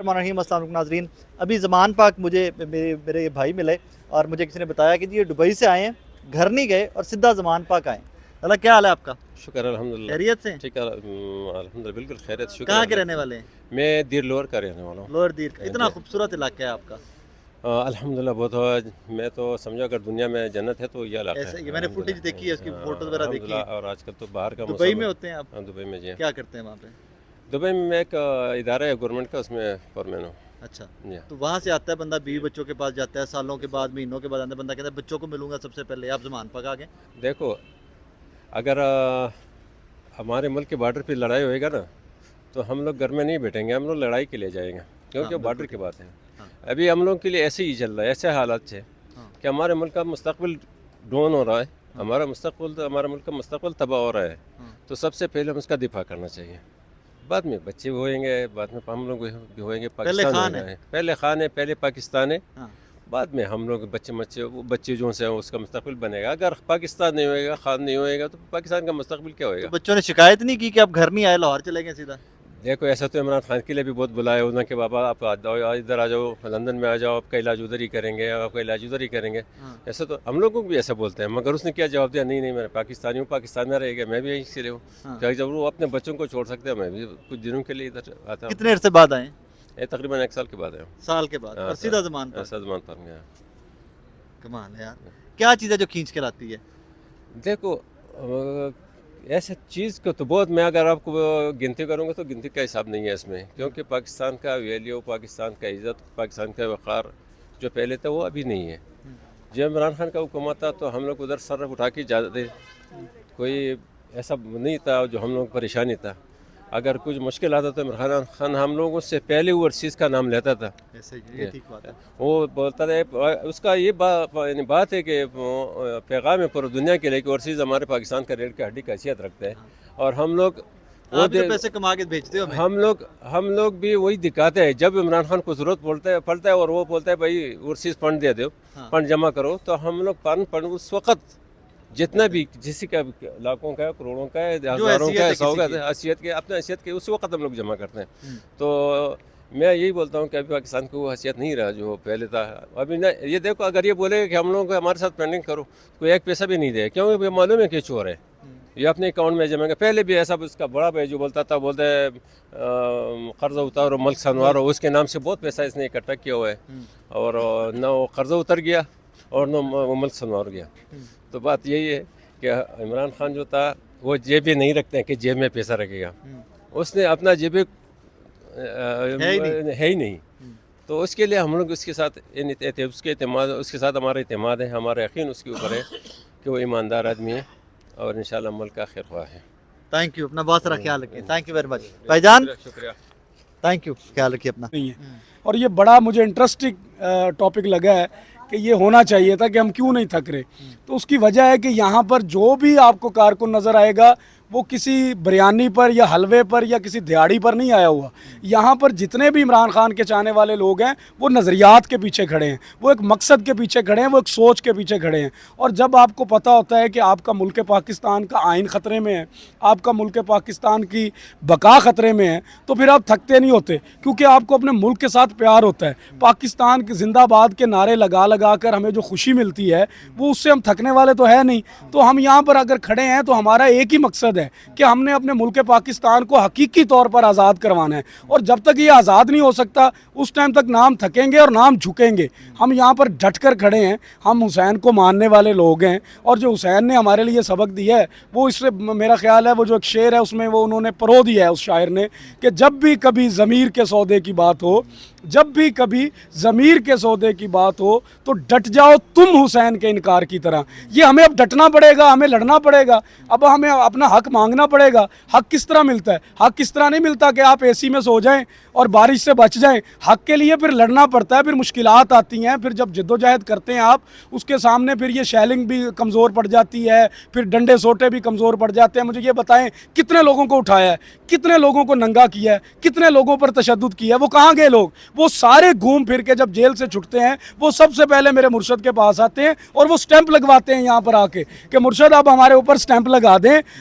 الرحمن الرحیم، السلام علیکم ناظرین۔ ابھی زمان پاک مجھے میرے بھائی ملے اور مجھے کسی نے بتایا کہ جی یہ دبئی سے آئے ہیں، گھر نہیں گئے اور سیدھا زمان پاک آئے۔ اللہ کیا حال ہے آپ کا؟ شکر الحمدللہ، خیریت سے؟ ٹھیک ہے الحمدللہ، بالکل خیریت شکر۔ کہاں کے رہنے والے ہیں؟ میں دیر لور کا رہنے والا ہوں۔ لوور دیر کا۔ اتنا خوبصورت علاقہ ہے آپ کا۔ الحمدللہ بہت، میں تو سمجھو اگر دنیا میں جنت ہے تو یہ علاقہ ایسے ہے۔ یہ میں نے فوٹیج دیکھی ہے، اس کی فوٹوز وغیرہ دیکھی ہیں۔ اور آج کل تو باہر کا دبئی میں ہوتے ہیں آپ؟ دبئی میں جی۔ کیا کرتے ہیں وہاں پہ؟ دبئی میں ایک ادارہ ہے گورنمنٹ کا، اس میں فورمین ہوں۔ اچھا، جی۔ تو وہاں سے آتا ہے بندہ، بیوی بچوں کے پاس جاتا ہے، سالوں کے بعد مہینوں کے بعد آتا ہے، بندہ کہتا ہے بچوں کو ملوں گا سب سے پہلے، آپ زمان پاک آ گئے۔ دیکھو، اگر ہمارے ملک کے بارڈر پہ لڑائی ہوئے گا نا تو ہم لوگ گھر میں نہیں بیٹھیں گے، ہم لوگ لڑائی کے لیے جائیں گے، کیونکہ بارڈر کی بات ہے۔ ابھی ہم لوگ کے لیے ایسے ہی چل رہا ہے، ایسے حالات ہے کہ ہمارے ملک کا مستقبل ڈاؤن ہو رہا ہے، ہمارا ملک کا مستقبل تباہ ہو رہا ہے، تو سب سے پہلے ہم اس کا دفاع کرنا چاہیے۔ بعد میں بچے ہوئیں گے، بعد میں ہم لوگ بھی ہوئیں گے، پاکستان ہے، پہلے خان ہے، پہلے پاکستان ہے، بعد میں ہم لوگ بچے جو سے اس کا مستقبل بنے گا۔ اگر پاکستان نہیں ہوئے گا، خان نہیں ہوئے گا، تو پاکستان کا مستقبل کیا ہوئے گا؟ بچوں نے شکایت نہیں کی کہ آپ گھر نہیں آئے، لاہور چلے گئے سیدھا؟ دیکھو، ایسا تو عمران خان کے لیے بھی بہت بلایا انہوں نے کہ بابا آپ ادھر آ جاؤ، لندن میں آ جاؤ، آپ کا علاج ادھر ہی کریں گے، آپ کا علاج ادھر ہی کریں گے۔ ایسا تو ہم لوگوں کو بھی ایسا بولتے ہیں، مگر اس نے کیا جواب دیا؟ نہیں میں پاکستانی ہوں، پاکستان میں رہ گیا، میں بھی یہیں سے ہوں۔ جب وہ اپنے بچوں کو چھوڑ سکتے ہیں، میں بھی کچھ دنوں کے لیے ادھر آتا ہوں۔ کتنے عرصے بعد آئے؟ یہ تقریباً 1 سال کے بعد ہے۔ سال کے بعد؟ اور سیدھا زمان پاک؟ زمان پاک گیا۔ کمال ہے یار۔ کیا چیز ہے جو کھینچ کے لاتی ہے؟ دیکھو، ایسے چیز کو تو بہت، میں اگر آپ کو گنتی کروں گا تو گنتی کا حساب نہیں ہے اس میں، کیونکہ پاکستان کا ویلیو، پاکستان کا عزت، پاکستان کا وقار جو پہلے تھا وہ ابھی نہیں ہے۔ جب عمران خان کا حکومت تھا تو ہم لوگ ادھر سر اٹھا کے جاتے، کوئی ایسا نہیں تھا جو ہم لوگ پریشانی تھا۔ اگر کچھ مشکل آتا تو عمران خان ہم لوگوں سے پہلے اوورسیز کا نام لیتا تھا۔ وہ بولتا تھا، اس کا یہ بات ہے کہ پیغام ہے پورے دنیا کے لیے کہ اوورسیز ہمارے پاکستان کا ریڑھ کی ہڈی کی حیثیت رکھتے ہیں، اور ہم لوگ وہ پیسے کما کے بھیجتے ہو۔ ہم لوگ بھی وہی دکھاتے ہیں۔ جب عمران خان کو ضرورت پڑتا ہے اور وہ بولتا ہے بھائی اوورسیز فنڈ دے دو، فنڈ جمع کرو، تو ہم لوگ فنڈ اس وقت جتنا بھی کسی کا لاکھوں کا ہے، کروڑوں کا ہے، ہزاروں کا ہے، 100 کا ہے، حیثیت کے اپنے حیثیت کے اس وقت ہم لوگ جمع کرتے ہیں۔ تو میں یہی بولتا ہوں کہ ابھی پاکستان کو وہ حیثیت نہیں رہا جو پہلے تھا۔ ابھی یہ دیکھو، اگر یہ بولے کہ ہم لوگوں کو ہمارے ساتھ پینڈنگ کرو، کوئی ایک پیسہ بھی نہیں دے، کیونکہ یہ معلوم ہے کہ چور ہے، یہ اپنے اکاؤنٹ میں جمع گا۔ پہلے بھی ایسا اس کا بڑا بھائی جو بولتا تھا، بولتے قرضہ اتارو ملک سنوارو، اس کے نام سے بہت پیسہ اس نے اکٹھا کیا ہوا ہے، اور نہ وہ قرضہ اتر گیا اور نہ وہ ملک سنوار گیا۔ تو بات یہی ہے کہ عمران خان جو تھا وہ جیب میں نہیں رکھتے ہیں کہ جیب میں پیسہ رکھے گا، اس نے اپنا جیب ہے ہی نہیں، تو اس کے لیے ہم لوگ اس کے ساتھ اس کے ساتھ ہمارا اعتماد ہے، ہمارا یقین اس کے اوپر ہے کہ وہ ایماندار آدمی ہے اور انشاءاللہ ملک کا خیر خواہ ہے۔ تھینک یو، اپنا بہت سارا خیال رکھیں۔ تھینک یو ویری مچ بھائی جان، شکریہ، تھینک یو، خیال رکھیے اپنا۔ اور یہ بڑا مجھے انٹرسٹنگ ٹاپک لگا ہے کہ یہ ہونا چاہیے تھا کہ ہم کیوں نہیں تھک رہے، تو اس کی وجہ ہے کہ یہاں پر جو بھی آپ کو کارکن نظر آئے گا وہ کسی بریانی پر یا حلوے پر یا کسی دیہڑی پر نہیں آیا ہوا۔ یہاں پر جتنے بھی عمران خان کے چاہنے والے لوگ ہیں وہ نظریات کے پیچھے کھڑے ہیں، وہ ایک مقصد کے پیچھے کھڑے ہیں، وہ ایک سوچ کے پیچھے کھڑے ہیں۔ اور جب آپ کو پتہ ہوتا ہے کہ آپ کا ملک پاکستان کا آئین خطرے میں ہے، آپ کا ملک پاکستان کی بقا خطرے میں ہے، تو پھر آپ تھکتے نہیں ہوتے، کیونکہ آپ کو اپنے ملک کے ساتھ پیار ہوتا ہے۔ پاکستان کے زندہ باد کے نعرے لگا کر ہمیں جو خوشی ملتی ہے وہ اس سے ہم تھکنے والے تو ہے نہیں۔ تو ہم یہاں پر اگر کھڑے ہیں تو ہمارا ایک ہی مقصد ہے کہ ہم نے اپنے ملک پاکستان کو حقیقی طور پر آزاد کروانا ہے، اور جب تک یہ آزاد نہیں ہو سکتا اس ٹائم تک نام تھکیں گے اور نام جھکیں گے۔ ہم یہاں پر ڈٹ کر کھڑے ہیں، ہم حسین کو ماننے والے لوگ ہیں، اور جو حسین نے ہمارے لیے سبق دیا ہے وہ اس سے میرا خیال ہے وہ جو ایک شعر ہے اس میں وہ انہوں نے پرو دیا ہے اس شاعر نے کہ جب بھی کبھی ضمیر کے سودے کی بات ہو، جب بھی کبھی ضمیر کے سودے کی بات ہو تو ڈٹ جاؤ تم حسین کے انکار کی طرح۔ یہ ہمیں اب ڈٹنا پڑے گا، ہمیں لڑنا پڑے گا، اب ہمیں اپنا حق مانگنا پڑے گا۔ حق کس طرح ملتا ہے؟ حق کس طرح نہیں ملتا کہ آپ اے سی میں سو جائیں اور بارش سے بچ جائیں۔ حق کے لیے پھر لڑنا پڑتا ہے، پھر مشکلات آتی ہیں، پھر جب جد و جہد کرتے ہیں آپ اس کے سامنے پھر یہ شیلنگ بھی کمزور پڑ جاتی ہے، پھر ڈنڈے سوٹے بھی کمزور پڑ جاتے ہیں۔ مجھے یہ بتائیں کتنے لوگوں کو اٹھایا ہے، کتنے لوگوں کو ننگا کیا ہے، کتنے لوگوں پر تشدد کیا ہے؟ وہ کہاں گئے لوگ؟ وہ سارے گھوم پھر کے جب جیل سے چھٹتے ہیں وہ سب سے پہلے میرے مرشد کے پاس آتے ہیں اور وہ سٹیمپ لگواتے ہیں یہاں پر آ کے کہ مرشد آپ ہمارے اوپر سٹیمپ لگا دیں،